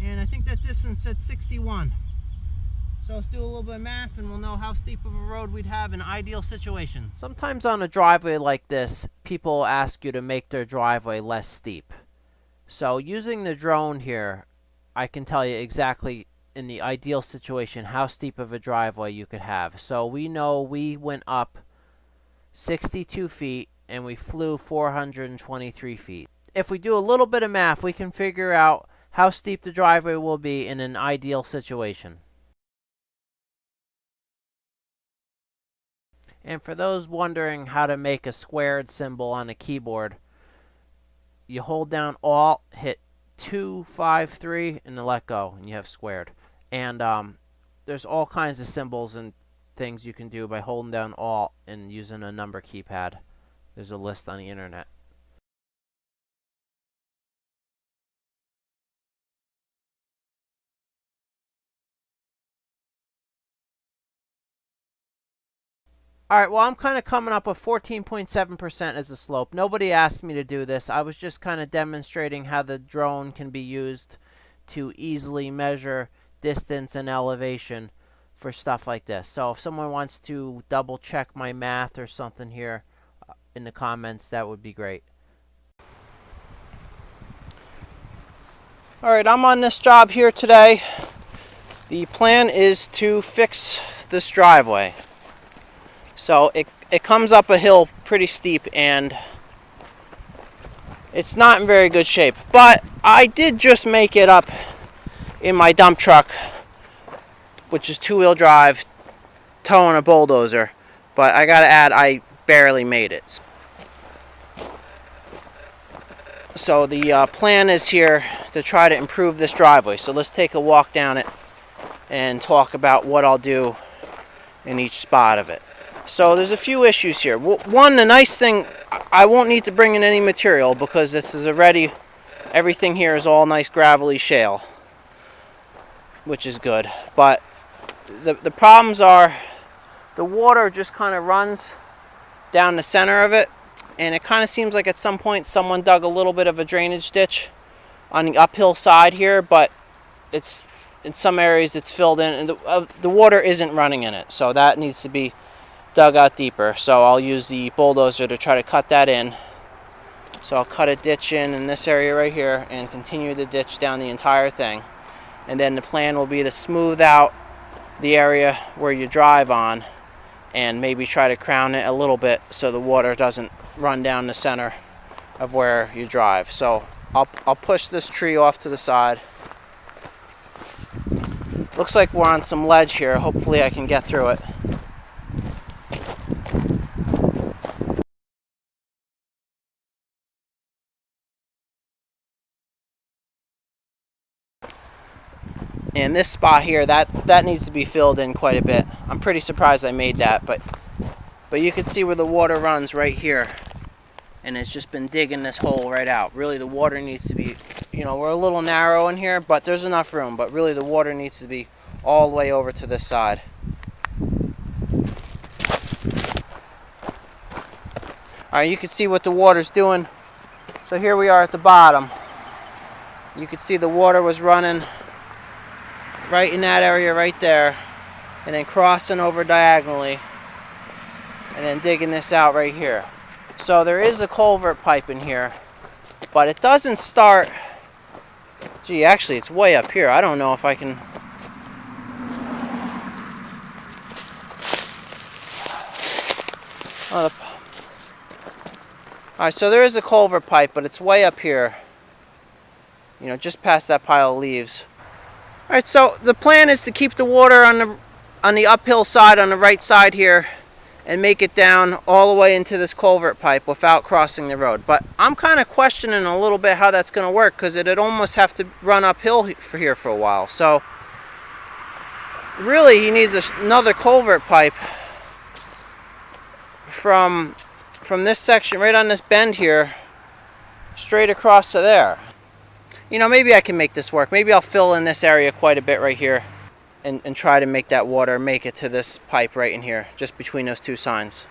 and I think that distance said 61. So let's do a little bit of math and we'll know how steep of a road we'd have in an ideal situation. Sometimes on a driveway like this, people ask you to make their driveway less steep. So using the drone here, I can tell you exactly in the ideal situation how steep of a driveway you could have. So we know we went up 62 feet and we flew 423 feet. If we do a little bit of math, we can figure out how steep the driveway will be in an ideal situation. And for those wondering how to make a squared symbol on a keyboard, you hold down Alt, hit 2, 5, 3, and then let go, and you have squared. And there's all kinds of symbols and things you can do by holding down Alt and using a number keypad. There's a list on the internet. Alright, well, I'm kind of coming up with 14.7% as a slope. Nobody asked me to do this. I was just kind of demonstrating how the drone can be used to easily measure distance and elevation for stuff like this. So if someone wants to double check my math or something here in the comments, that would be great. Alright, I'm on this job here today. The plan is to fix this driveway. So it comes up a hill pretty steep and it's not in very good shape. But I did just make it up in my dump truck, which is two-wheel drive, towing a bulldozer. But I gotta add, I barely made it. So the plan is here to try to improve this driveway. So let's take a walk down it and talk about what I'll do in each spot of it. So there's a few issues here. One, the nice thing, I won't need to bring in any material because this is already, everything here is all nice gravelly shale, which is good. But the problems are the water just kind of runs down the center of it, and it kind of seems like at some point someone dug a little bit of a drainage ditch on the uphill side here, but it's in some areas it's filled in, and the water isn't running in it, so that needs to be dug out deeper. So I'll use the bulldozer to try to cut that in. So I'll cut a ditch in this area right here and continue the ditch down the entire thing. And then the plan will be to smooth out the area where you drive on and maybe try to crown it a little bit so the water doesn't run down the center of where you drive. So I'll push this tree off to the side. Looks like we're on some ledge here. Hopefully I can get through it. And this spot here, that needs to be filled in quite a bit. I'm pretty surprised I made that, but you can see where the water runs right here. And it's just been digging this hole right out. Really, the water needs to be, we're a little narrow in here, but there's enough room. But really, the water needs to be all the way over to this side. Alright, you can see what the water's doing. So here we are at the bottom. You can see the water was running right in that area right there, and then crossing over diagonally, and then digging this out right here. So there is a culvert pipe in here, but it doesn't start. Gee, actually it's way up here. I don't know if I can. Alright, so there is a culvert pipe, but it's way up here, just past that pile of leaves. Alright, so the plan is to keep the water on the uphill side, on the right side here, and make it down all the way into this culvert pipe without crossing the road. But I'm kind of questioning a little bit how that's going to work, because it'd almost have to run uphill here for a while. So really he needs another culvert pipe from this section right on this bend here straight across to there. Maybe I can make this work. Maybe I'll fill in this area quite a bit right here and try to make that water make it to this pipe right in here, just between those two signs.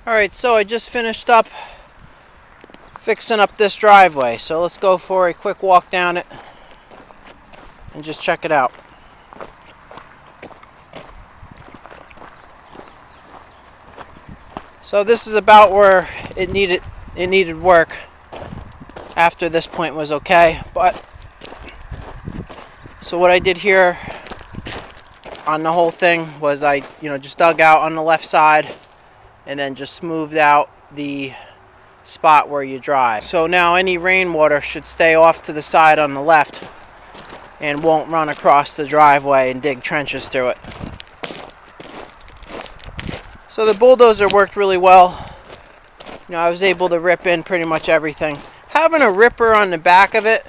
Alright, so I just finished up fixing up this driveway, so let's go for a quick walk down it and just check it out. So this is about where it needed work. After this point was okay, but so what I did here on the whole thing was I just dug out on the left side and then just smoothed out the spot where you drive. So now any rainwater should stay off to the side on the left and won't run across the driveway and dig trenches through it. So the bulldozer worked really well. I was able to rip in pretty much everything. Having a ripper on the back of it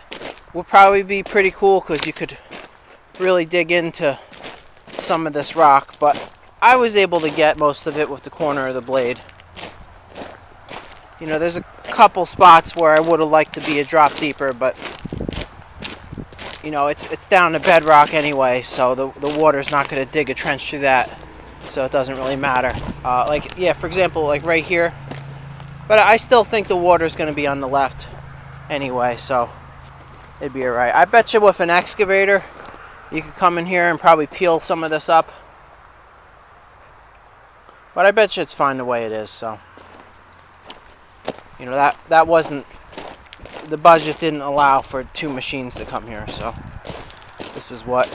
would probably be pretty cool because you could really dig into some of this rock, but I was able to get most of it with the corner of the blade. There's a couple spots where I would have liked to be a drop deeper, but it's down to bedrock anyway, so the water's not going to dig a trench through that, so it doesn't really matter. For example, like right here, but I still think the water's going to be on the left anyway, so it'd be alright. I bet you with an excavator you could come in here and probably peel some of this up, but I bet you it's fine the way it is. So that wasn't, the budget didn't allow for 2 machines to come here, so this is what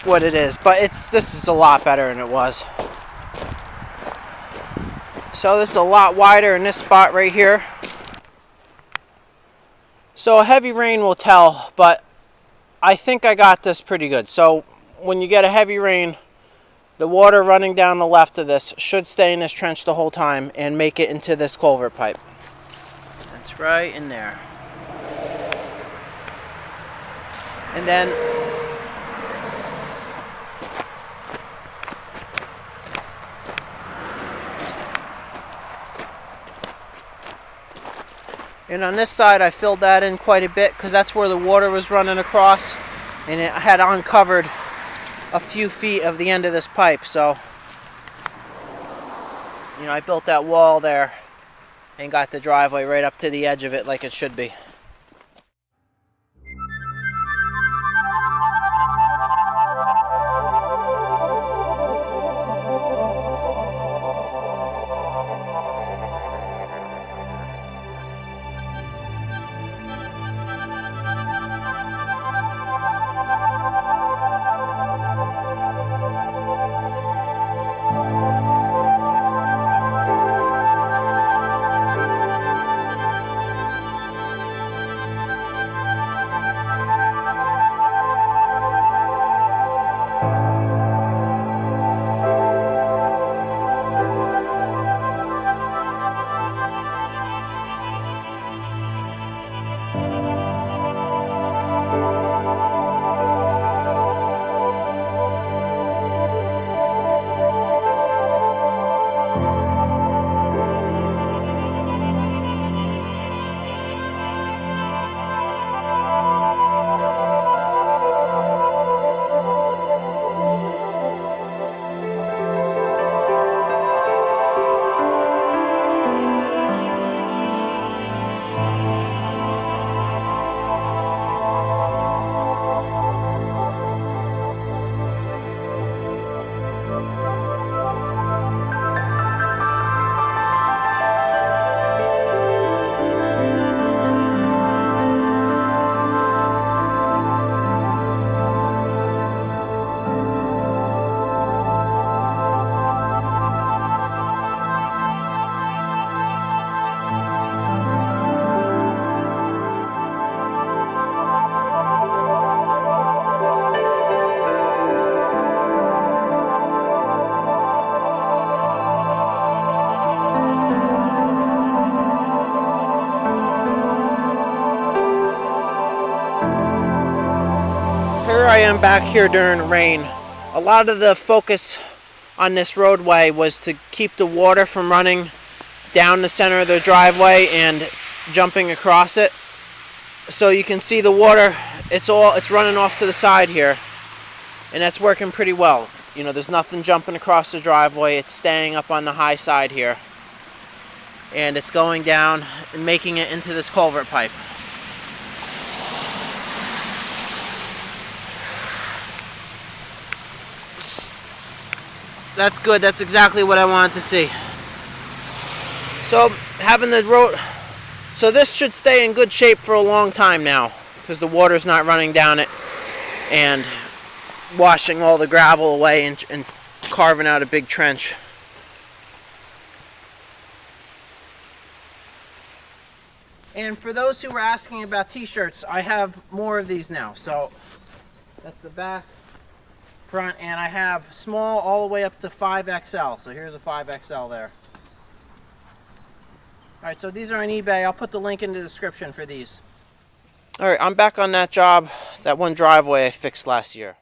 it is. But this is a lot better than it was. So this is a lot wider in this spot right here. So a heavy rain will tell, but I think I got this pretty good. So when you get a heavy rain, the water running down the left of this should stay in this trench the whole time and make it into this culvert pipe. That's right in there. And then on this side I filled that in quite a bit because that's where the water was running across, and it had uncovered a few feet of the end of this pipe. So I built that wall there and got the driveway right up to the edge of it like it should be. Here I am back here during rain. A lot of the focus on this roadway was to keep the water from running down the center of the driveway and jumping across it. So you can see the water, it's running off to the side here, and that's working pretty well. There's nothing jumping across the driveway. It's staying up on the high side here. and it's going down and making it into this culvert pipe. That's good. That's exactly what I wanted to see. So having the road, so this should stay in good shape for a long time now, because the water's not running down it and washing all the gravel away and carving out a big trench. And for those who were asking about t-shirts, I have more of these now. So that's the back, front, and I have small all the way up to 5XL. So here's a 5XL there. Alright, so these are on eBay. I'll put the link in the description for these. Alright, I'm back on that job, that one driveway I fixed last year.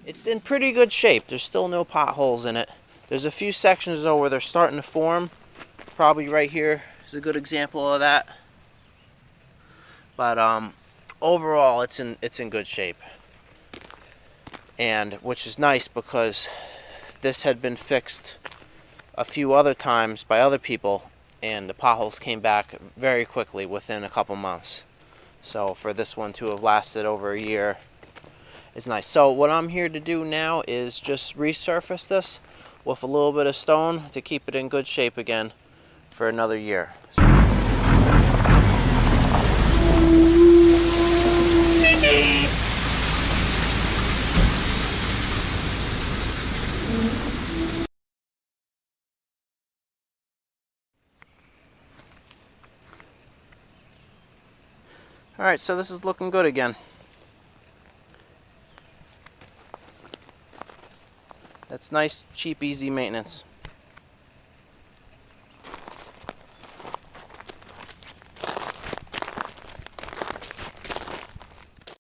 It's in pretty good shape. There's still no potholes in it. There's a few sections though where they're starting to form. Probably right here is a good example of that. But overall, it's in good shape. And which is nice because this had been fixed a few other times by other people, and the potholes came back very quickly within a couple months. So for this one to have lasted over a year is nice. So what I'm here to do now is just resurface this with a little bit of stone to keep it in good shape again for another year. Alright, so this is looking good again. That's nice, cheap, easy maintenance.